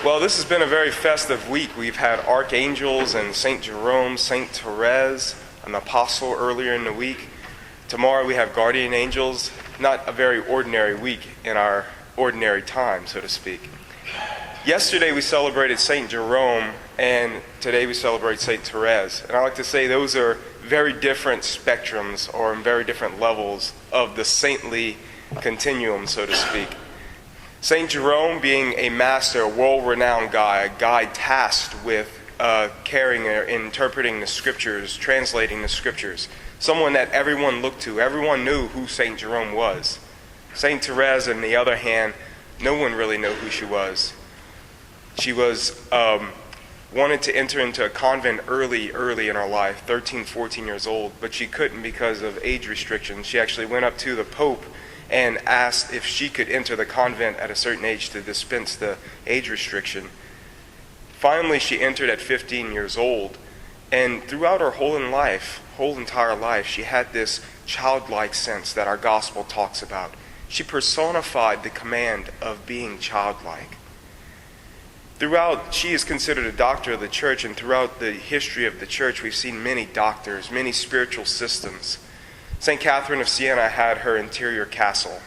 Well, this has been a very festive week. We've had archangels and St. Jerome, St. Therese, an apostle earlier in the week. Tomorrow we have guardian angels. Not a very ordinary week in our ordinary time, so to speak. Yesterday we celebrated St. Jerome, and today we celebrate St. Therese. And I like to say those are very different spectrums or very different levels of the saintly continuum, so to speak. St. Jerome being a master, a world-renowned guy, a guy tasked with carrying and interpreting the scriptures, translating the scriptures, someone that everyone looked to. Everyone knew who St. Jerome was. St. Therese, on the other hand, no one really knew who she was. She was wanted to enter into a convent early in her life, 13, 14 years old, but she couldn't because of age restrictions. She actually went up to the Pope and asked if she could enter the convent at a certain age to dispense the age restriction. Finally, she entered at 15 years old, and throughout her whole entire life, she had this childlike sense that our gospel talks about. She personified the command of being childlike. She is considered a doctor of the church, and throughout the history of the church, we've seen many doctors, many spiritual systems. St. Catherine of Siena had her interior castle.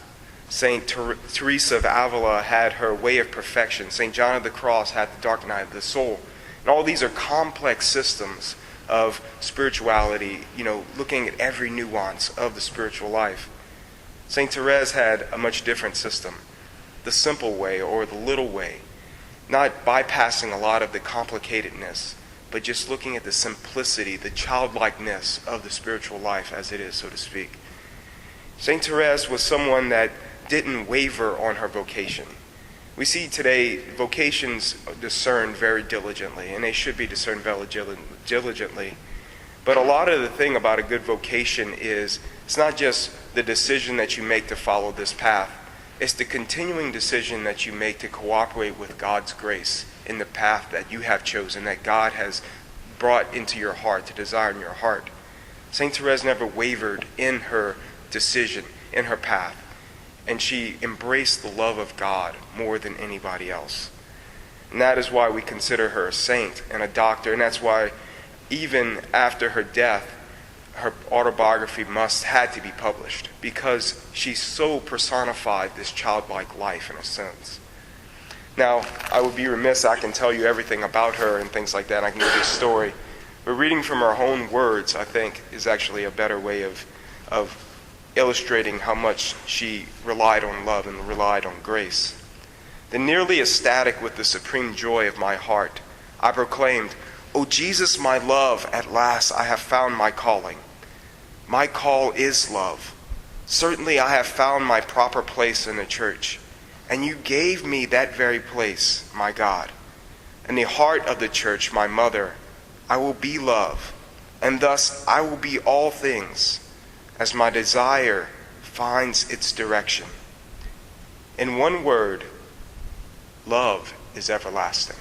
St. Therese of Avila had her way of perfection. St. John of the Cross had the dark night of the soul. And all these are complex systems of spirituality, looking at every nuance of the spiritual life. St. Therese had a much different system, the simple way or the little way, not bypassing a lot of the complicatedness, but just looking at the simplicity, the childlikeness of the spiritual life as it is, so to speak. St. Therese was someone that didn't waver on her vocation. We see today vocations discerned very diligently, and they should be discerned very diligently. But a lot of the thing about a good vocation is, it's not just the decision that you make to follow this path, it's the continuing decision that you make to cooperate with God's grace in the path that you have chosen, that God has brought into your heart, to desire in your heart. St. Therese never wavered in her decision, in her path, and she embraced the love of God more than anybody else. And that is why we consider her a saint and a doctor, and that's why even after her death, her autobiography had to be published, because she so personified this childlike life in a sense. Now, I would be remiss, I can tell you everything about her and things like that, and I can give you a story. But reading from her own words, I think, is actually a better way of illustrating how much she relied on love and relied on grace. Then, nearly ecstatic with the supreme joy of my heart, I proclaimed, "O Jesus, my love, at last I have found my calling. My call is love. Certainly I have found my proper place in the church. And you gave me that very place, my God. In the heart of the church, my mother, I will be love, and thus I will be all things, as my desire finds its direction. In one word, love is everlasting."